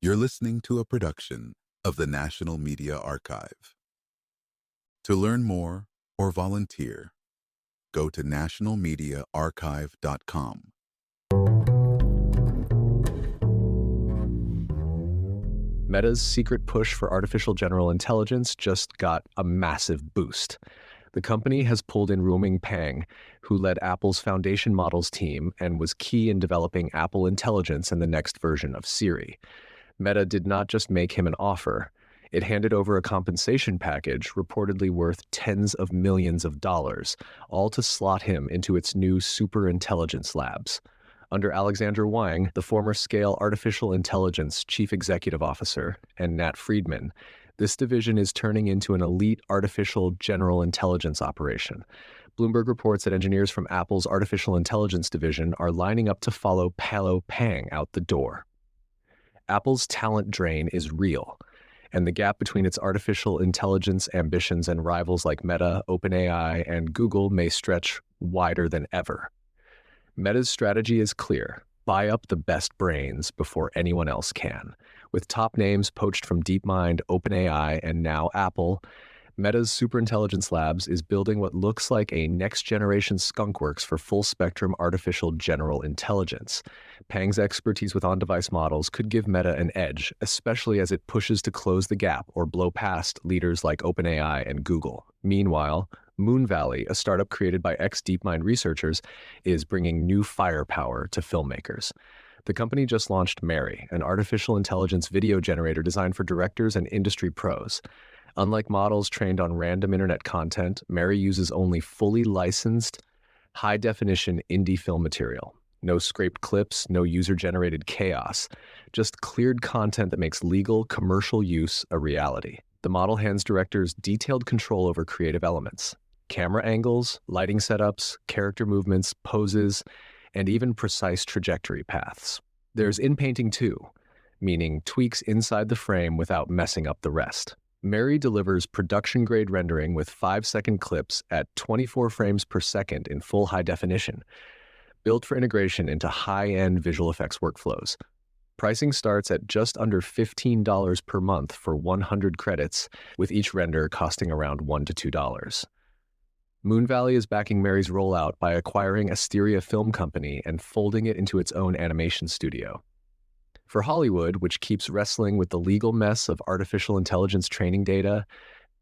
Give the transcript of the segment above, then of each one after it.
You're listening to a production of the National Media Archive. To learn more or volunteer, go to nationalmediaarchive.com. Meta's secret push for artificial general intelligence just got a massive boost. The company has pulled in Ruoming Pang, who led Apple's foundation models team and was key in developing Apple Intelligence and the next version of Siri. Meta did not just make him an offer. It handed over a compensation package reportedly worth tens of millions of dollars, all to slot him into its new superintelligence labs. Under Alexandra Wang, the former Scale Artificial Intelligence Chief Executive Officer, and Nat Friedman, this division is turning into an elite artificial general intelligence operation. Bloomberg reports that engineers from Apple's Artificial Intelligence division are lining up to follow Palo Pang out the door. Apple's talent drain is real, and the gap between its artificial intelligence ambitions and rivals like Meta, OpenAI, and Google may stretch wider than ever. Meta's strategy is clear: buy up the best brains before anyone else can. With top names poached from DeepMind, OpenAI, and now Apple, Meta's Superintelligence Labs is building what looks like a next-generation skunkworks for full-spectrum artificial general intelligence. Pang's expertise with on-device models could give Meta an edge, especially as it pushes to close the gap or blow past leaders like OpenAI and Google. Meanwhile, Moon Valley, a startup created by ex-DeepMind researchers, is bringing new firepower to filmmakers. The company just launched Mary, an artificial intelligence video generator designed for directors and industry pros. Unlike models trained on random internet content, Mary uses only fully licensed, high-definition indie film material. No scraped clips, no user-generated chaos, just cleared content that makes legal, commercial use a reality. The model hands directors detailed control over creative elements: camera angles, lighting setups, character movements, poses, and even precise trajectory paths. There's in-painting too, meaning tweaks inside the frame without messing up the rest. Mary delivers production-grade rendering with 5-second clips at 24 frames per second in full high definition, built for integration into high-end visual effects workflows. Pricing starts at just under $15 per month for 100 credits, with each render costing around $1 to $2. Moon Valley is backing Mary's rollout by acquiring Asteria Film Company and folding it into its own animation studio. For Hollywood, which keeps wrestling with the legal mess of artificial intelligence training data,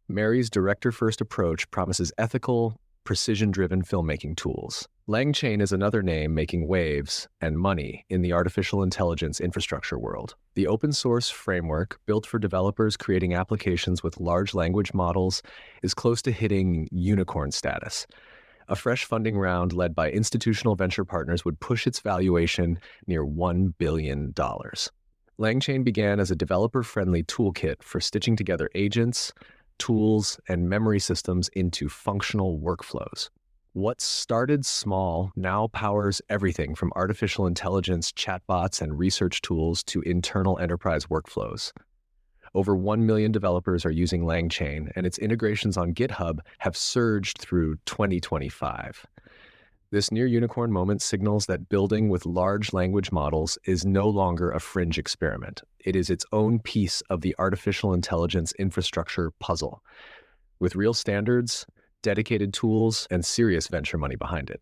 Mary's director-first approach promises ethical, precision-driven filmmaking tools. LangChain is another name making waves and money in the artificial intelligence infrastructure world. The open-source framework, built for developers creating applications with large language models, is close to hitting unicorn status. A fresh funding round led by institutional venture partners would push its valuation near $1 billion. LangChain began as a developer-friendly toolkit for stitching together agents, tools, and memory systems into functional workflows. What started small now powers everything from artificial intelligence chatbots and research tools to internal enterprise workflows. Over 1 million developers are using LangChain, and its integrations on GitHub have surged through 2025. This near-unicorn moment signals that building with large language models is no longer a fringe experiment. It is its own piece of the artificial intelligence infrastructure puzzle, with real standards, dedicated tools, and serious venture money behind it.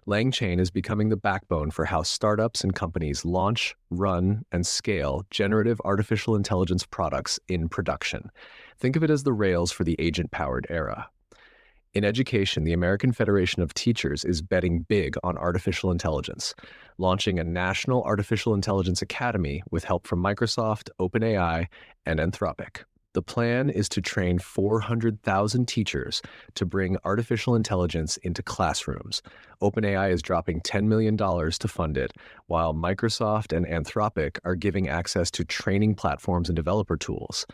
LangChain is becoming the backbone for how startups and companies launch, run, and scale generative artificial intelligence products in production. Think of it as the rails for the agent-powered era. In education, the American Federation of Teachers is betting big on artificial intelligence, launching a National Artificial Intelligence Academy with help from Microsoft, OpenAI, and Anthropic. The plan is to train 400,000 teachers to bring artificial intelligence into classrooms. OpenAI is dropping $10 million to fund it, while Microsoft and Anthropic are giving access to training platforms and developer tools.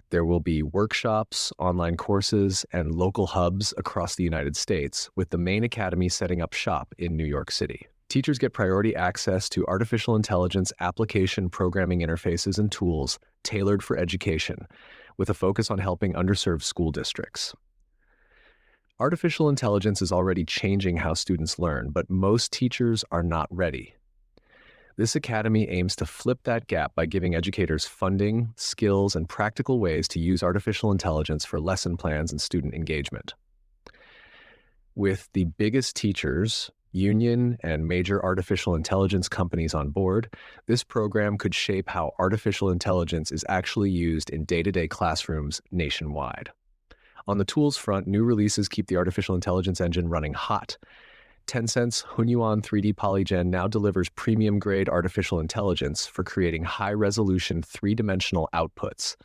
There will be workshops, online courses, and local hubs across the United States, with the main academy setting up shop in New York City. Teachers get priority access to artificial intelligence application programming interfaces and tools tailored for education, with a focus on helping underserved school districts. Artificial intelligence is already changing how students learn, but most teachers are not ready. This academy aims to flip that gap by giving educators funding, skills, and practical ways to use artificial intelligence for lesson plans and student engagement. With the biggest teachers, union, and major artificial intelligence companies on board, this program could shape how artificial intelligence is actually used in day-to-day classrooms nationwide. On the tools front, new releases keep the artificial intelligence engine running hot. Tencent's Hunyuan 3D Polygen now delivers premium-grade artificial intelligence for creating high-resolution three-dimensional outputs.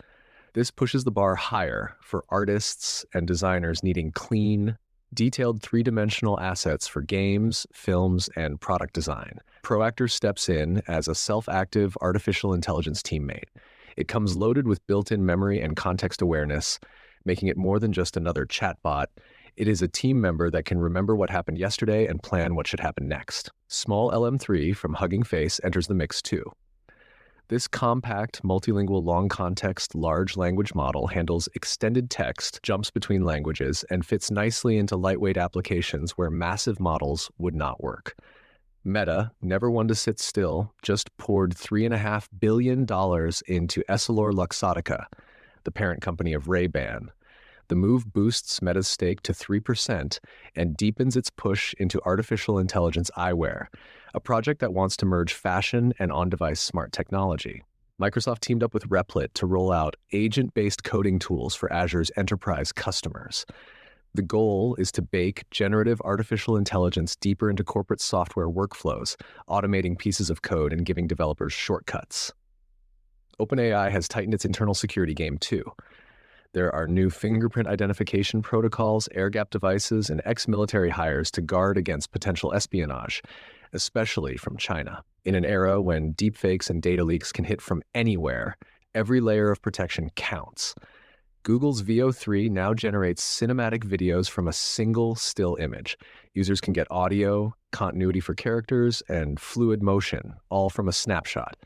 This pushes the bar higher for artists and designers needing clean, detailed three-dimensional assets for games, films, and product design. Proactor steps in as a self-active artificial intelligence teammate. It comes loaded with built-in memory and context awareness, making it more than just another chatbot. It is a team member that can remember what happened yesterday and plan what should happen next. Small LM3 from Hugging Face enters the mix too. This compact, multilingual, long-context, large language model handles extended text, jumps between languages, and fits nicely into lightweight applications where massive models would not work. Meta, never one to sit still, just poured $3.5 billion into EssilorLuxottica, the parent company of Ray-Ban. The move boosts Meta's stake to 3% and deepens its push into artificial intelligence eyewear, a project that wants to merge fashion and on-device smart technology. Microsoft teamed up with Replit to roll out agent-based coding tools for Azure's enterprise customers. The goal is to bake generative artificial intelligence deeper into corporate software workflows, automating pieces of code and giving developers shortcuts. OpenAI has tightened its internal security game too. There are new fingerprint identification protocols, air-gap devices, and ex-military hires to guard against potential espionage, especially from China. In an era when deepfakes and data leaks can hit from anywhere, every layer of protection counts. Google's VO3 now generates cinematic videos from a single still image. Users can get audio, continuity for characters, and fluid motion, all from a snapshot.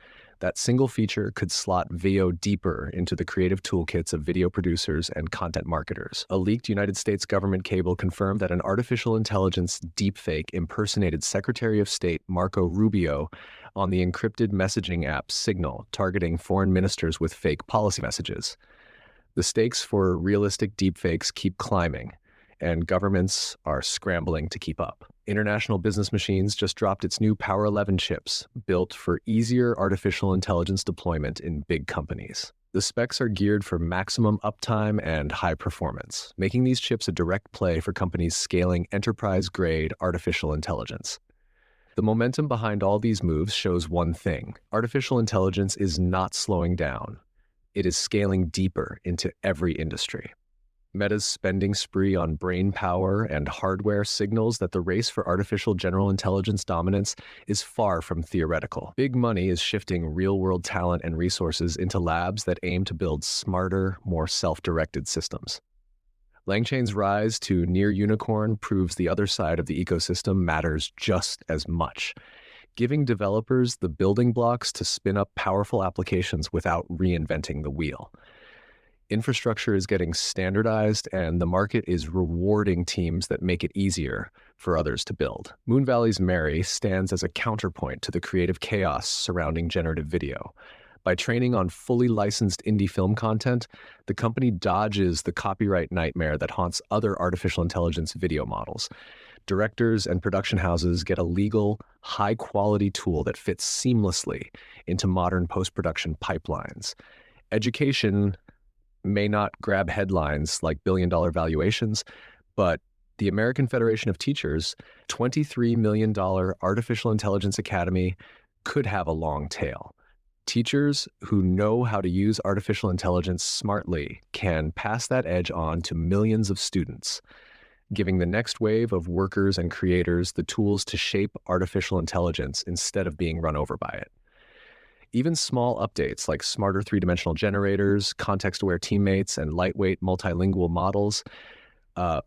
That single feature could slot VO deeper into the creative toolkits of video producers and content marketers. A leaked United States government cable confirmed that an artificial intelligence deepfake impersonated Secretary of State Marco Rubio on the encrypted messaging app Signal, targeting foreign ministers with fake policy messages. The stakes for realistic deepfakes keep climbing, and governments are scrambling to keep up. International Business Machines just dropped its new Power 11 chips, built for easier artificial intelligence deployment in big companies. The specs are geared for maximum uptime and high performance, making these chips a direct play for companies scaling enterprise-grade artificial intelligence. The momentum behind all these moves shows one thing: artificial intelligence is not slowing down. It is scaling deeper into every industry. Meta's spending spree on brain power and hardware signals that the race for artificial general intelligence dominance is far from theoretical. Big money is shifting real-world talent and resources into labs that aim to build smarter, more self-directed systems. LangChain's rise to near unicorn proves the other side of the ecosystem matters just as much, giving developers the building blocks to spin up powerful applications without reinventing the wheel. Infrastructure is getting standardized, and the market is rewarding teams that make it easier for others to build. Moon Valley's Mary stands as a counterpoint to the creative chaos surrounding generative video. By training on fully licensed indie film content, the company dodges the copyright nightmare that haunts other artificial intelligence video models. Directors and production houses get a legal, high-quality tool that fits seamlessly into modern post-production pipelines. Education may not grab headlines like billion-dollar valuations, but the American Federation of Teachers' $23 million Artificial Intelligence Academy could have a long tail. Teachers who know how to use artificial intelligence smartly can pass that edge on to millions of students, giving the next wave of workers and creators the tools to shape artificial intelligence instead of being run over by it. Even small updates like smarter three-dimensional generators, context-aware teammates, and lightweight multilingual models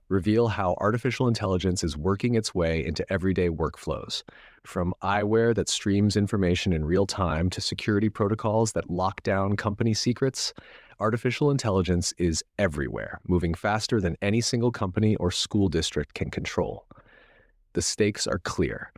reveal how artificial intelligence is working its way into everyday workflows. From eyewear that streams information in real time to security protocols that lock down company secrets, artificial intelligence is everywhere, moving faster than any single company or school district can control. The stakes are clear.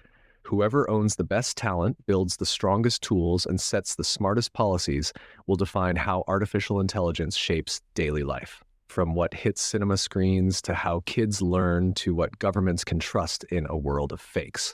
Whoever owns the best talent, builds the strongest tools, and sets the smartest policies will define how artificial intelligence shapes daily life. From what hits cinema screens to how kids learn to what governments can trust in a world of fakes.